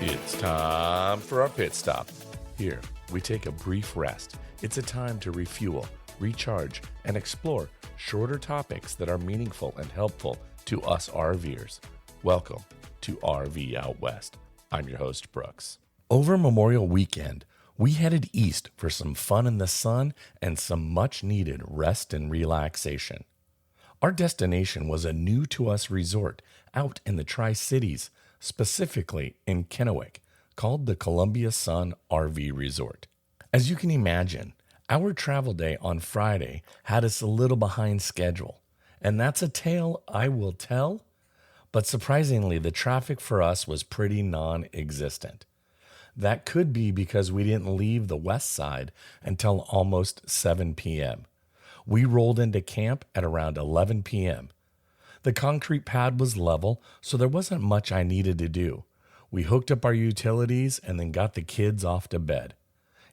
It's time for our pit stop. Here, we take a brief rest. It's a time to refuel, recharge, and explore shorter topics that are meaningful and helpful to us RVers. Welcome to RV Out West. I'm your host, Brooks. Over Memorial Weekend, we headed east for some fun in the sun and some much-needed rest and relaxation. Our destination was a new-to-us resort out in the Tri-Cities, specifically in Kennewick, called the Columbia Sun RV Resort. As you can imagine, our travel day on Friday had us a little behind schedule, and that's a tale I will tell, but surprisingly, the traffic for us was pretty non-existent. That could be because we didn't leave the west side until almost 7 p.m. We rolled into camp at around 11 p.m. The concrete pad was level, so there wasn't much I needed to do. We hooked up our utilities and then got the kids off to bed.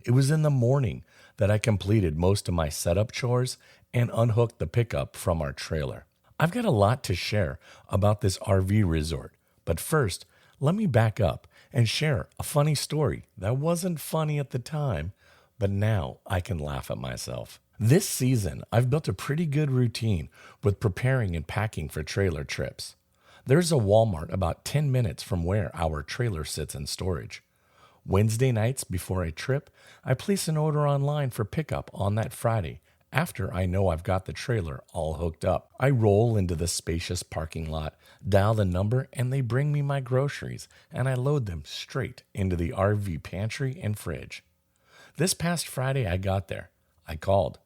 It was in the morning that I completed most of my setup chores and unhooked the pickup from our trailer. I've got a lot to share about this RV resort, but first, let me back up and share a funny story that wasn't funny at the time, but now I can laugh at myself. This season, I've built a pretty good routine with preparing and packing for trailer trips. There's a Walmart about 10 minutes from where our trailer sits in storage. Wednesday nights before a trip, I place an order online for pickup on that Friday after I know I've got the trailer all hooked up. I roll into the spacious parking lot, dial the number, and they bring me my groceries, and I load them straight into the RV pantry and fridge. This past Friday I got there. I called.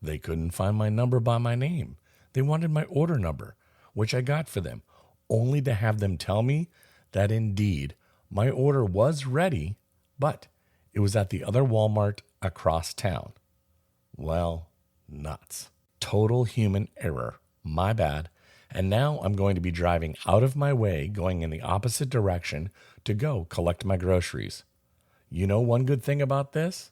They couldn't find my number by my name. They wanted my order number, which I got for them, only to have them tell me that indeed my order was ready, but it was at the other Walmart across town. Well, nuts. Total human error. My bad. And now I'm going to be driving out of my way, going in the opposite direction to go collect my groceries. You know one good thing about this?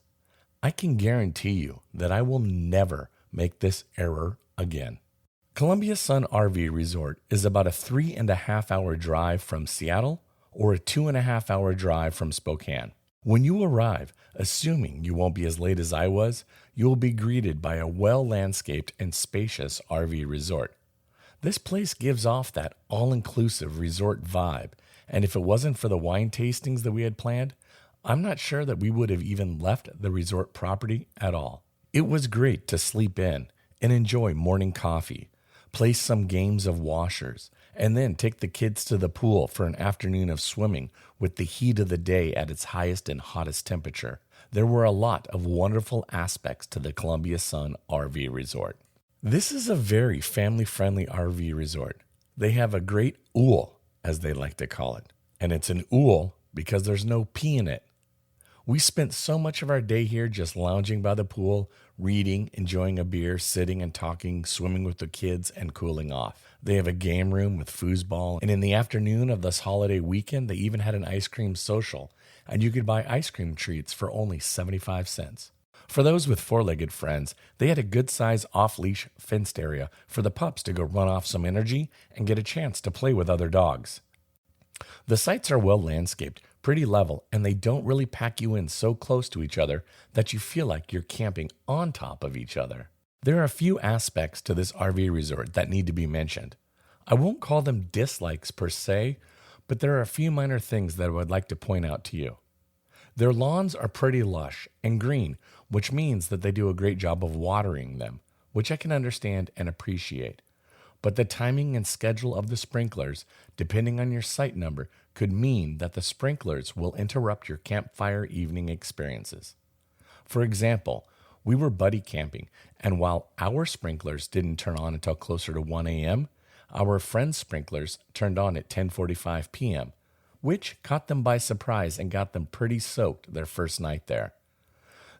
I can guarantee you that I will never make this error again. Columbia Sun RV Resort is about a 3.5-hour drive from Seattle or a 2.5-hour drive from Spokane. When you arrive, assuming you won't be as late as I was, you will be greeted by a well-landscaped and spacious RV resort. This place gives off that all-inclusive resort vibe, and if it wasn't for the wine tastings that we had planned, I'm not sure that we would have even left the resort property at all. It was great to sleep in and enjoy morning coffee, play some games of washers, and then take the kids to the pool for an afternoon of swimming with the heat of the day at its highest and hottest temperature. There were a lot of wonderful aspects to the Columbia Sun RV Resort. This is a very family-friendly RV resort. They have a great ool, as they like to call it, and it's an ool because there's no pee in it. We spent so much of our day here just lounging by the pool, reading, enjoying a beer, sitting and talking, swimming with the kids, and cooling off. They have a game room with foosball, and in the afternoon of this holiday weekend, they even had an ice cream social, and you could buy ice cream treats for only 75 cents. For those with four-legged friends, they had a good-size off-leash fenced area for the pups to go run off some energy and get a chance to play with other dogs. The sites are well landscaped, pretty level, and they don't really pack you in so close to each other that you feel like you're camping on top of each other. There are a few aspects to this RV resort that need to be mentioned. I won't call them dislikes per se, but there are a few minor things that I would like to point out to you. Their lawns are pretty lush and green, which means that they do a great job of watering them, which I can understand and appreciate. But the timing and schedule of the sprinklers, depending on your site number, could mean that the sprinklers will interrupt your campfire evening experiences. For example, we were buddy camping, and while our sprinklers didn't turn on until closer to 1 a.m., our friends' sprinklers turned on at 10:45 p.m., which caught them by surprise and got them pretty soaked their first night there.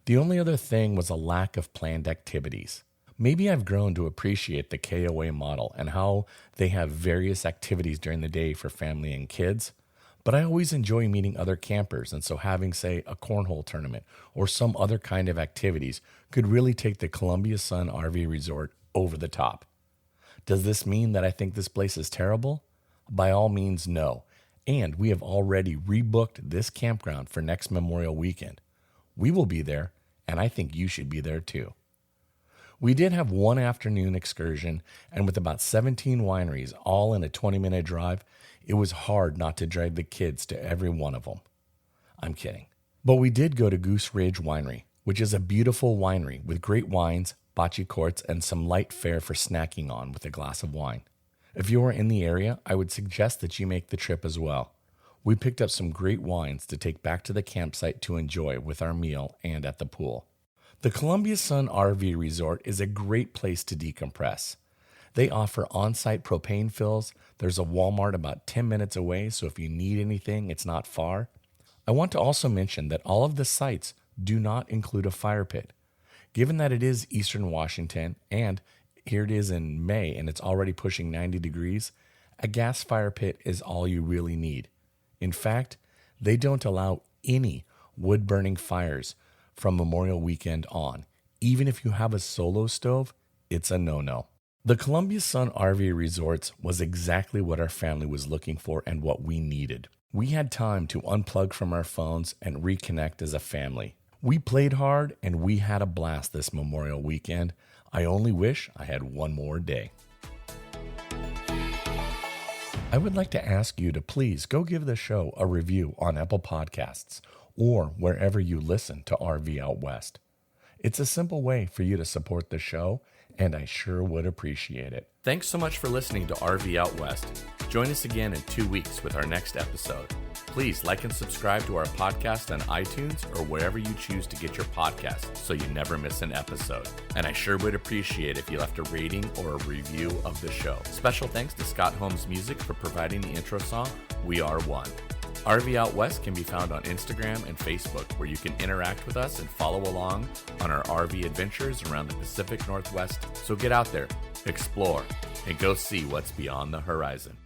The only other thing was a lack of planned activities. Maybe I've grown to appreciate the KOA model and how they have various activities during the day for family and kids, but I always enjoy meeting other campers, and so having, say, a cornhole tournament or some other kind of activities could really take the Columbia Sun RV Resort over the top. Does this mean that I think this place is terrible? By all means, no. And we have already rebooked this campground for next Memorial Weekend. We will be there, and I think you should be there too. We did have one afternoon excursion, and with about 17 wineries all in a 20-minute drive, it was hard not to drag the kids to every one of them. I'm kidding. But we did go to Goose Ridge Winery, which is a beautiful winery with great wines, bocce courts, and some light fare for snacking on with a glass of wine. If you are in the area, I would suggest that you make the trip as well. We picked up some great wines to take back to the campsite to enjoy with our meal and at the pool. The Columbia Sun RV Resort is a great place to decompress. They offer on-site propane fills. There's a Walmart about 10 minutes away, so if you need anything, it's not far. I want to also mention that all of the sites do not include a fire pit. Given that it is Eastern Washington, and here it is in May and it's already pushing 90 degrees, a gas fire pit is all you really need. In fact, they don't allow any wood-burning fires from Memorial Weekend on. Even if you have a solo stove, it's a no-no. The Columbia Sun RV Resorts was exactly what our family was looking for and what we needed. We had time to unplug from our phones and reconnect as a family. We played hard and we had a blast this Memorial Weekend. I only wish I had one more day. I would like to ask you to please go give the show a review on Apple Podcasts or wherever you listen to RV Out West. It's a simple way for you to support the show, and I sure would appreciate it. Thanks so much for listening to RV Out West. Join us again in 2 weeks with our next episode. Please like and subscribe to our podcast on iTunes or wherever you choose to get your podcasts so you never miss an episode. And I sure would appreciate if you left a rating or a review of the show. Special thanks to Scott Holmes Music for providing the intro song, We Are One. RV Out West can be found on Instagram and Facebook, where you can interact with us and follow along on our RV adventures around the Pacific Northwest. So get out there, explore, and go see what's beyond the horizon.